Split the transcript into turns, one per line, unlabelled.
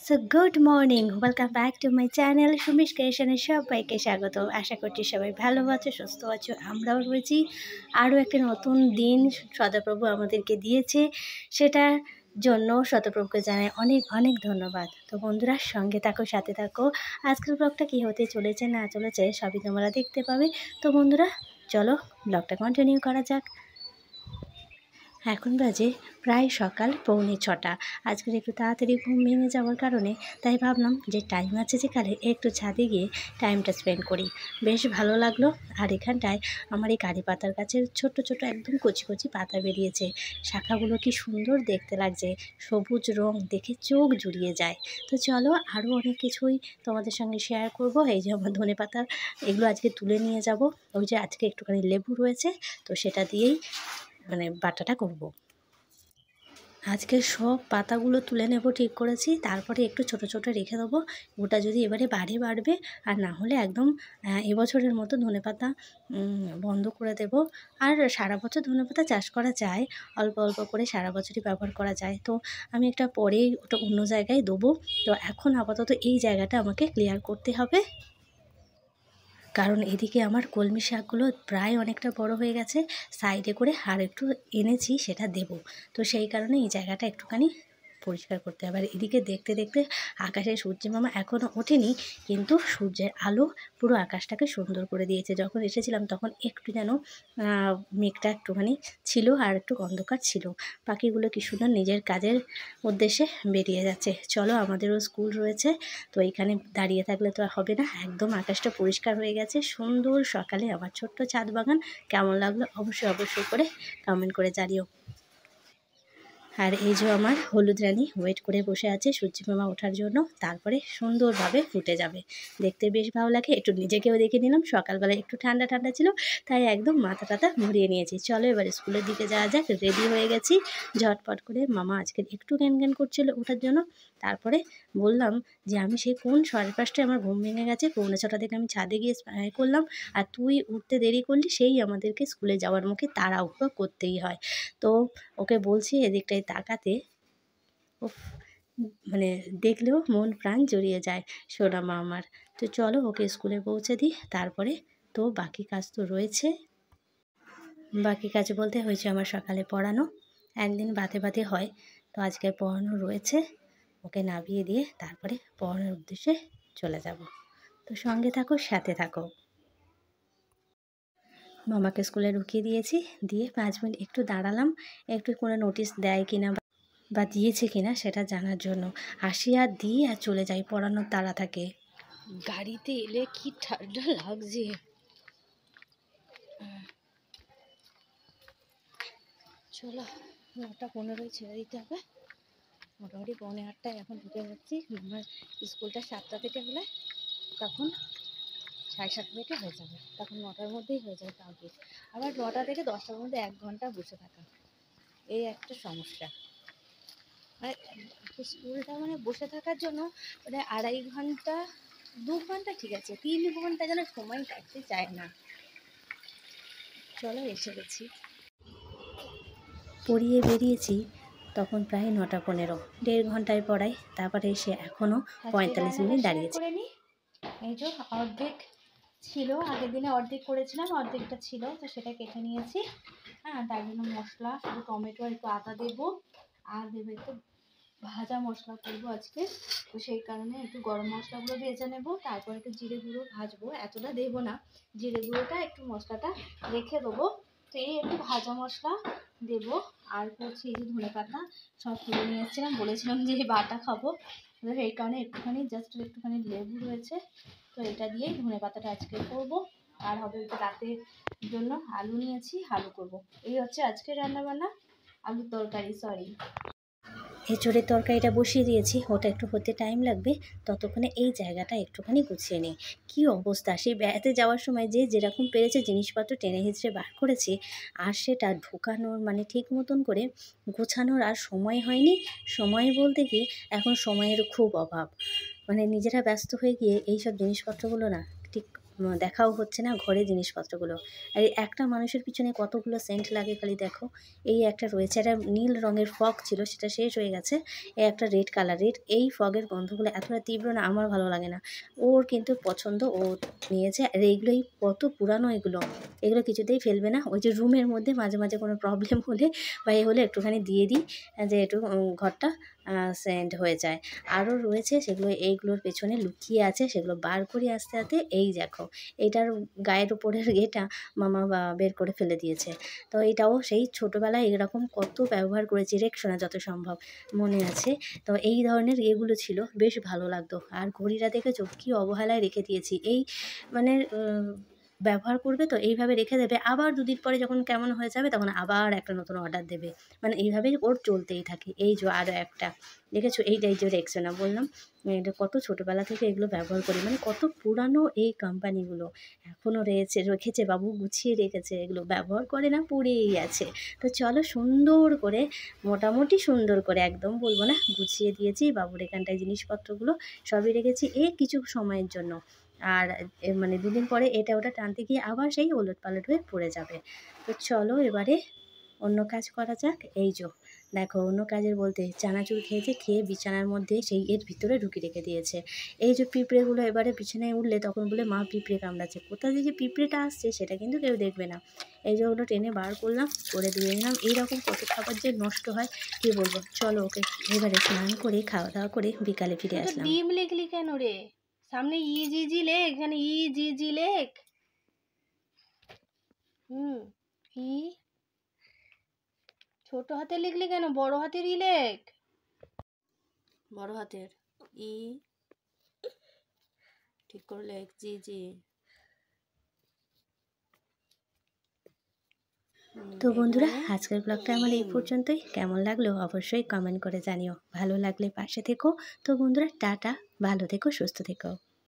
So good morning, welcome back to my channel Sumish ক্রিয়েশনে সবাইকে স্বাগত। আশা করছি সবাই ভালো আছো, সুস্থ আছো। আমরাও রয়েছি। আরও একটা নতুন দিন সদাপ্রভু আমাদেরকে দিয়েছে, সেটার জন্য সদাপ্রভুকে জানাই অনেক অনেক ধন্যবাদ। তো বন্ধুরা, সঙ্গে থাকো, সাথে থাকো। আজকের ব্লগটা কী হতে চলেছে না চলেছে সবই তোমরা দেখতে পাবে। তো বন্ধুরা, চলো ব্লগটা কন্টিনিউ করা যাক। এখন বাজে প্রায় সকাল 6:45। আজকের একটু তাড়াতাড়ি ঘুম ভেঙে যাওয়ার কারণে তাই ভাবলাম যে টাইম আছে যেখানে একটু ছাদে গিয়ে টাইমটা স্পেন্ড করি। বেশ ভালো লাগলো। আর এখানটায় আমার এই কারি পাতার গাছের ছোট ছোট একদম কচি কচি পাতা বেরিয়েছে। শাখাগুলো কি সুন্দর দেখতে লাগছে, সবুজ রং দেখে চোখ জুড়িয়ে যায়। তো চলো আরও অনেক কিছুই তোমাদের সঙ্গে শেয়ার করব। এই যে আমার ধনে পাতা, এগুলো আজকে তুলে নিয়ে যাব। ওই যে আজকে একটুখানি লেবু রয়েছে, তো সেটা দিয়েই বাটাটা করব। আজকে সব পাতাগুলো তুলে নেব ঠিক করেছি, তারপরে একটু ছোট ছোট রেখে দেবো। ওটা যদি এবারে বাড়বে, আর না হলে একদম এবছরের মতো ধনেপাতা বন্ধ করে দেব। আর সারা বছর ধনেপাতা চাষ করা যায়, অল্প অল্প করে সারা বছরই ব্যবহার করা যায়। তো আমি একটা পরেই ওটা অন্য জায়গায় দেবো। তো এখন আপাতত এই জায়গাটা আমাকে ক্লিয়ার করতে হবে, কারণ এদিকে আমার কলমি শাকগুলো প্রায় অনেকটা বড় হয়ে গেছে। সাইডে করে আর একটু এনেছি, সেটা দেব। তো সেই কারণে এই জায়গাটা একটুখানি পরিষ্কার করতে হবে। আর এদিকে দেখতে দেখতে আকাশে সূর্য মামা এখনও ওঠেনি, কিন্তু সূর্যের আলো পুরো আকাশটাকে সুন্দর করে দিয়েছে। যখন এসেছিলাম তখন একটু যেন মেঘটা একটুখানি ছিল আর একটু অন্ধকার ছিল। পাখিগুলো কি সুন্দর নিজের কাজের উদ্দেশ্যে বেরিয়ে যাচ্ছে। চলো, আমাদেরও স্কুল রয়েছে, তো এইখানে দাঁড়িয়ে থাকলে তো হবে না। একদম আকাশটা পরিষ্কার হয়ে গেছে, সুন্দর সকালে আমার ছোট্ট ছাদ বাগান। কেমন লাগলো অবশ্যই করে কমেন্ট করে জানিও। আর এই যে আমার হলুদ রানী ওয়েট করে বসে আছে সূর্যমামা ওঠার জন্য, তারপরে সুন্দরভাবে ফুটে যাবে। দেখতে বেশ ভালো লাগে। একটু নিজেকেও দেখে নিলাম, সকালবেলা একটু ঠান্ডা ঠান্ডা ছিল, তাই একদম মাথা টাথা মুড়িয়ে নিয়েছি। চলো এবার স্কুলের দিকে যাওয়া যাক। রেডি হয়ে গেছি ঝটপট করে। মামা আজকে একটু জ্ঞান করছিল ওঠার জন্য। তারপরে বললাম যে আমি সেই কোন 5:30টায় আমার ঘুম ভেঙে গেছে, 6:45 থেকে আমি ছাদে গিয়ে স্নান করলাম, আর তুই উঠতে দেরি করলি, সেই আমাদেরকে স্কুলে যাওয়ার মুখে তাড়াহুড়ো করতেই হয়। তো ওকে বলছি এদিকটায় তাকাতে, উফ, মানে দেখলেও মন প্রাণ জুড়িয়ে যায় সোনা মা আমার। তো চলো ওকে স্কুলে পৌঁছে দিই, তারপরে তো বাকি কাজ তো রয়েছে। বাকি কাজ বলতে হয়েছে আমার সকালে পড়ানো, একদিন বাদে হয়, তো আজকে পড়ানো রয়েছে। ওকে নামিয়ে দিয়ে তারপরে পড়ানোর উদ্দেশ্যে চলে যাব। তো সঙ্গে থাকো, সাথে থাকো। মামাকে স্কুলে ঢুকিয়ে দিয়েছি, দিয়ে 5 মিনিট একটু দাঁড়ালাম, একটু কোনো নোটিশ দেয় কিনা বা দিয়েছে কিনা সেটা জানার জন্য। আসি আর দিই আর চলে যাই, পড়ানোর তাড়া থাকে। গাড়িতে এলে কি ঠান্ডা লাগছে। চলো 9:15 ছেড়ে দিতে হবে। মোটামুটি 7:45 এখন ঢুকে যাচ্ছি। আমার স্কুলটা 7টা থেকে হলে তখন 7:30 থেকে হয়ে যাবে, তখন 9টার মধ্যেই হয়ে যাবে। তাও কি আবার 9টা থেকে 10টার মধ্যে 1 ঘন্টা বসে থাকা, এই একটা সমস্যা। মানে স্কুলটা বসে থাকার জন্য 2.5 ঘন্টা 2 ঘন্টা ঠিক আছে, 3 ঘন্টা যেন সময় কাটতে চায় না। চলো এসে গেছি। পড়িয়ে বেরিয়েছি তখন প্রায় 9:15, 1.5 ঘন্টায় পড়াই। তারপরে এসে এখনও 45 মিনিট দাঁড়িয়েছি। এই যে অর্ধেক ছিল, আগের দিনে অর্ধেক করেছিলাম, অর্ধেকটা ছিল, তো সেটা কেটে নিয়েছি। হ্যাঁ, তার জন্য মশলা শুধু টমেটো আর একটু আদা দেবো, আর দেবো একটু ভাজা মশলা করবো আজকে। তো সেই কারণে একটু গরম মশলাগুলো ভেজে নেবো, তারপর একটু জিরে গুঁড়ো ভাজবো, এতটা দেবো না, জিরে গুঁড়োটা একটু মশলাটা রেখে দেবো। তো এই একটু ভাজা মশলা দেবো। আর করছি এই যে ধনে পাতা সব তুলে নিয়ে এসেছিলাম, বলেছিলাম যে বাটা খাবো, তো এই কারণে একটুখানি একটুখানি লেবু রয়েছে, তো এটা দিয়েই ধনে পাতাটা আজকে করবো। আর হবে একটু রাতের জন্য আলু নিয়েছি, আলু করবো। এই হচ্ছে আজকে রান্নাবান্না। আলুর তরকারি, সরি, এঁচোড়ের তরকারিটা বসিয়ে দিয়েছি, ওটা একটু হতে টাইম লাগবে। ততক্ষণে এই জায়গাটা একটুখানি গুছিয়ে নিই। কী অবস্থা, সেই বেড়াতে যাওয়ার সময় যে যেরকম পেরেছে জিনিসপত্র টেনে হিঁচড়ে বার করেছি, আর সেটা ঢোকানোর ঠিক মতন করে গোছানোর আর সময় হয়নি। সময় বলতে কি, এখন সময়ের খুব অভাব। নিজেরা ব্যস্ত হয়ে গিয়ে এইসব জিনিসপত্রগুলো না ঠিক দেখাও হচ্ছে না ঘরে জিনিসপত্রগুলো। আর এই একটা মানুষের পিছনে কতগুলো সেন্ট লাগে খালি দেখো। এই একটা রয়েছে, একটা নীল রঙের ফগ ছিল, সেটা শেষ হয়ে গেছে। এই একটা রেড কালারের, এই ফগের গন্ধগুলো এতটা তীব্র না, আমার ভালো লাগে না। ওর কিন্তু পছন্দ, ও নিয়েছে। আর এইগুলোই কত পুরানো এগুলো, এগুলো কিছুতেই ফেলবে না। ওই যে রুমের মধ্যে মাঝে মাঝে কোনো প্রবলেম হলে বা এ হলে একটুখানি দিয়ে দিই, যে একটু ঘরটা সেন্ট হয়ে যায়। আরও রয়েছে সেগুলো, এইগুলোর পেছনে লুকিয়ে আছে, সেগুলো বার করি আস্তে আস্তে। এই দেখো, এইটার গায়ের উপরের এটা মামা বের করে ফেলে দিয়েছে। তো এটাও সেই ছোটোবেলায় এরকম কত ব্যবহার করেছি, রেকশোনা যত সম্ভব মনে আছে। তো এই ধরনের এগুলো ছিল, বেশ ভালো লাগতো। আর ঘড়িটা দেখেছো কী অবহেলায় রেখে দিয়েছি। এই মানে ব্যবহার করবে তো এইভাবে রেখে দেবে, আবার দুদিন পরে যখন কেমন হয়ে যাবে তখন আবার একটা নতুন অর্ডার দেবে, মানে এইভাবেই ওর চলতেই থাকে। এই যে আরও একটা দেখেছো, এইটাই যে রেক্সোনা বললাম, এটা কত ছোটোবেলা থেকে এগুলো ব্যবহার করি, মানে কত পুরানো এই কোম্পানিগুলো এখনও রেখেছে বাবু, গুছিয়ে রেখেছে, এগুলো ব্যবহার করে না, পড়েই আছে। তো চলো সুন্দর করে, মোটামুটি সুন্দর করে, একদম বলবো না, গুছিয়ে দিয়েছি বাবুর এখানটায় জিনিসপত্রগুলো সবই রেখেছি এই কিছু সময়ের জন্য। আর মানে দুদিন পরে এটা ওটা টানতে গিয়ে আবার সেই ওলটপালট হয়ে পড়ে যাবে। তো চলো এবারে অন্য কাজ করা যাক। এই যে দেখো, অন্য কাজের বলতে চানাচুর খেয়েছে, খেয়ে বিছানার মধ্যে সেই এর ভিতরে ঢুকিয়ে রেখে দিয়েছে। এই যে পিঁপড়েগুলো এবারে বিছানায় উঠলে তখন বলে মা পিঁপড়ে কামড়াচ্ছে, কোথা থেকে যে পিঁপড়েটা আসছে সেটা কিন্তু কেউ দেখবে না। এই যে ওগুলো টেনে বার করলাম, করে দিয়ে দিলাম। এইরকম কত খাবার যে নষ্ট হয় কী বলবো। চলো ওকে এবারে স্নান করে খাওয়া দাওয়া করে বিকালে ফিরে আসলাম।
ডিম লিখলি কেন রে? সামনে ই জি জি লেখ, এখানে ই জি জি লেখ। ই ছোট হাতে লিখলি কেন? বড় হাতের ই লেখ, বড় হাতের ই ঠিক করে লেখ। জি জি।
তো বন্ধুরা, আজকের ব্লগটা আমার এই পর্যন্তই। কেমন লাগলো অবশ্যই কমেন্ট করে জানিও, ভালো লাগলে পাশে থেকো। তো বন্ধুরা টাটা, ভালো থেকো, সুস্থ থেকো।